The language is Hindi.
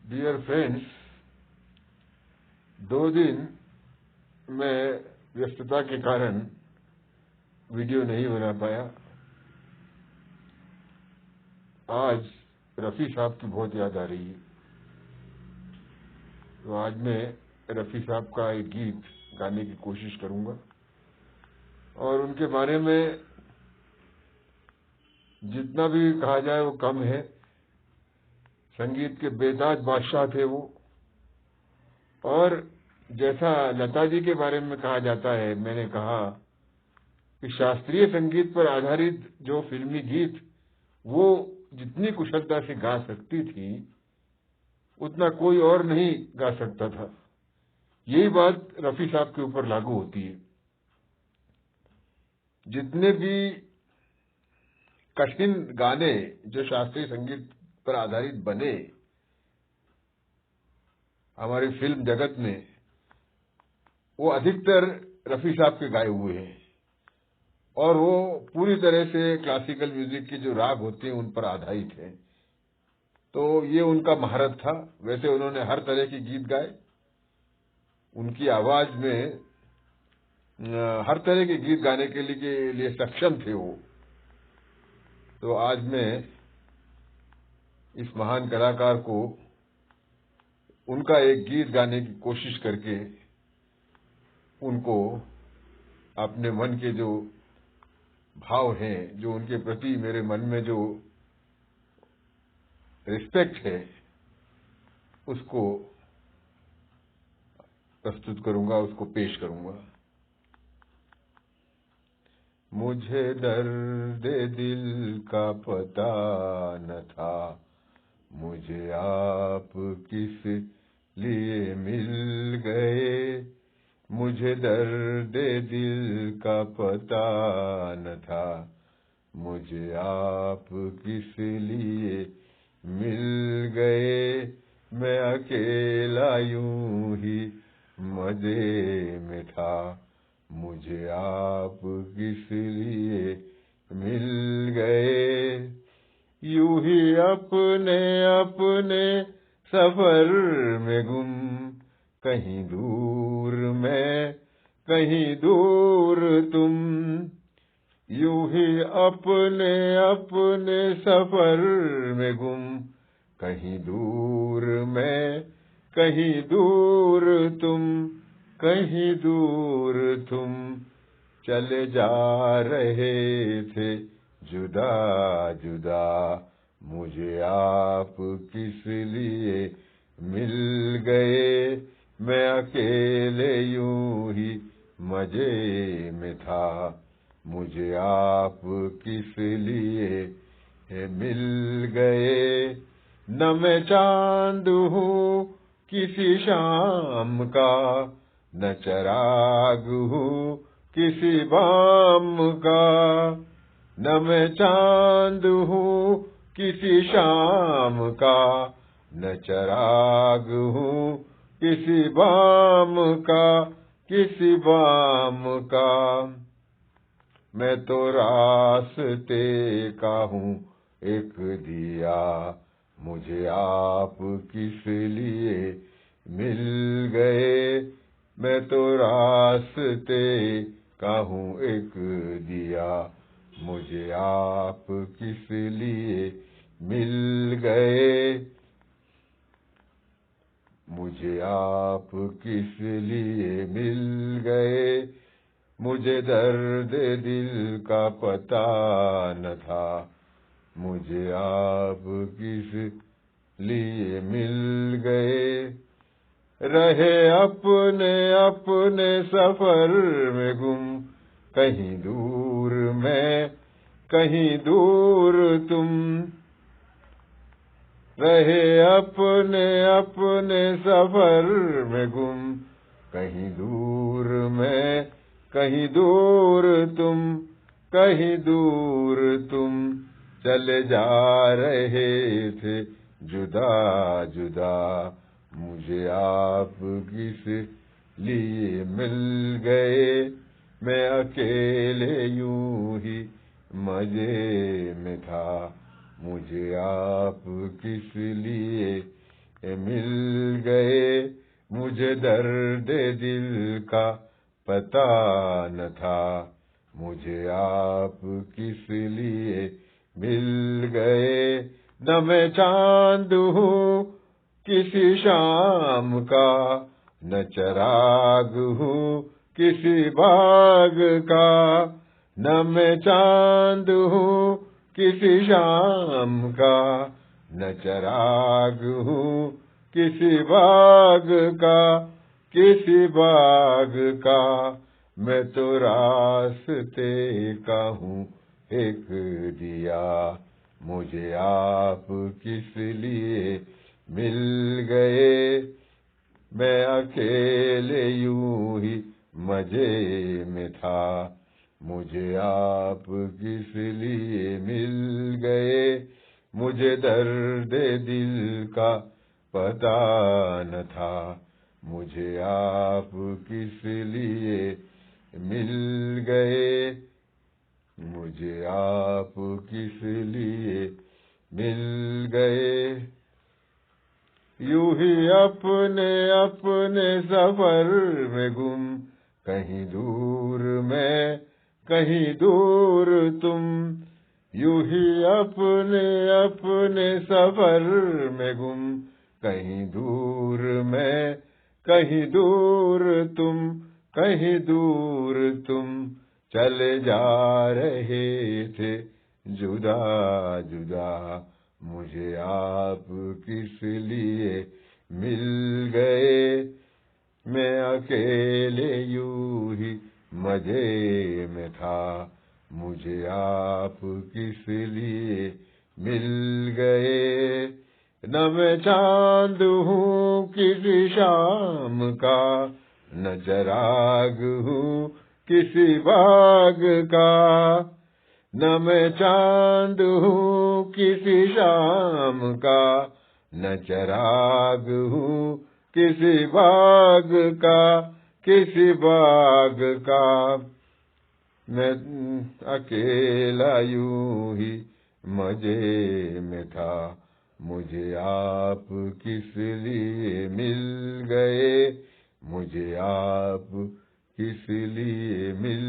डियर फ्रेंड्स, 2 दिन मैं व्यस्तता के कारण वीडियो नहीं बना पाया। आज रफ़ी साहब की बहुत याद आ रही है, तो आज मैं रफ़ी साहब का एक गीत गाने की कोशिश करूंगा और उनके बारे में जितना भी कहा जाए वो कम है। संगीत के बेताज बादशाह थे वो, और जैसा लता जी के बारे में कहा जाता है, मैंने कहा कि शास्त्रीय संगीत पर आधारित जो फिल्मी गीत वो जितनी कुशलता से गा सकती थी उतना कोई और नहीं गा सकता था। यही बात रफ़ी साहब के ऊपर लागू होती है। जितने भी कठिन गाने जो शास्त्रीय संगीत पर आधारित बने हमारी फिल्म जगत में, वो अधिकतर रफ़ी साहब के गाए हुए हैं और वो पूरी तरह से क्लासिकल म्यूजिक के जो राग होते हैं उन पर आधारित है। तो ये उनका महारत था। वैसे उन्होंने हर तरह के गीत गाए, उनकी आवाज में हर तरह के गीत गाने के लिए सक्षम थे वो। तो आज मैं इस महान कलाकार को उनका एक गीत गाने की कोशिश करके उनको अपने मन के जो भाव हैं, जो उनके प्रति मेरे मन में जो रिस्पेक्ट है, उसको प्रस्तुत करूंगा, उसको पेश करूंगा। मुझे दर्द दिल का पता न था, मुझे आप किस लिए मिल गए। मुझे दर्द दिल का पता न था, मुझे आप किस लिए मिल गए। मैं अकेला यूं ही मजे में था, मुझे आप किस लिए मिल गए। यूं ही अपने अपने सफर में गुम, कहीं दूर मैं कहीं दूर तुम। यूं ही अपने अपने सफर में गुम, कहीं दूर मैं कहीं दूर तुम, कहीं दूर तुम। चले जा रहे थे जुदा जुदा, मुझे आप किस लिए मिल गए। मैं अकेले यूं ही मजे में था, मुझे आप किस लिए मिल गए। न मैं चांद हूँ किसी शाम का, न चराग हूँ किसी बाम का। न मैं चांद हूँ किसी शाम का, न चराग हूँ किसी बाम का, किसी बाम का। मैं तो रास्ते का हूँ एक दिया, मुझे आप किस लिए मिल गए। मैं तो रास्ते का हूँ एक दिया, मुझे आप किस लिए मिल गए। मुझे आप किस लिए मिल गए। मुझे दर्द दिल का पता न था, मुझे आप किस लिए मिल गए। रहे अपने अपने सफर में गुम, कहीं दूर मैं कहीं दूर तुम। रहे अपने अपने सफर में गुम, कहीं दूर मैं कहीं दूर तुम, कहीं दूर तुम। चले जा रहे थे जुदा जुदा, मुझे आप किस लिए मिल गए। मैं अकेले यूं ही मजे में था, मुझे आप किस लिए मिल गए, मुझे दर्द दिल का पता न था, मुझे आप किस लिए मिल गए। न मैं चांद हूँ किसी शाम का, न चिराग हूँ किसी बाग का, न मैं चांद हूँ किसी शाम का, न चिराग हूँ किसी बाग का, किसी बाग का। मैं तो रास्ते का हूँ एक दिया, मुझे आप किस लिए मिल गए। मैं अकेले यूं ही मजे में था, मुझे आप किस लिए मिल गए। मुझे दर्द दिल का पता न था, मुझे आप किस लिए मिल गए। मुझे आप किस लिए मिल गए। यूं ही अपने अपने सफर में गुम, कहीं दूर मैं कहीं दूर तुम। यूं ही अपने अपने सफर में गुम, कहीं दूर मैं कहीं दूर तुम, कहीं दूर तुम। चले जा रहे थे जुदा जुदा, मुझे आप किस लिए मिल गए। मैं अकेले यूं ही मजे में था, मुझे आप किस लिए मिल गए। न मैं चांद हूँ किसी शाम का, न चिराग हूँ किसी बाग का, न मैं चांद हूँ किसी शाम का, न चिराग हूँ किसी बाग का, किसी बाग का। मैं अकेला यूं ही मजे में था, मुझे आप किस लिए मिल गए। मुझे आप किस लिए मिल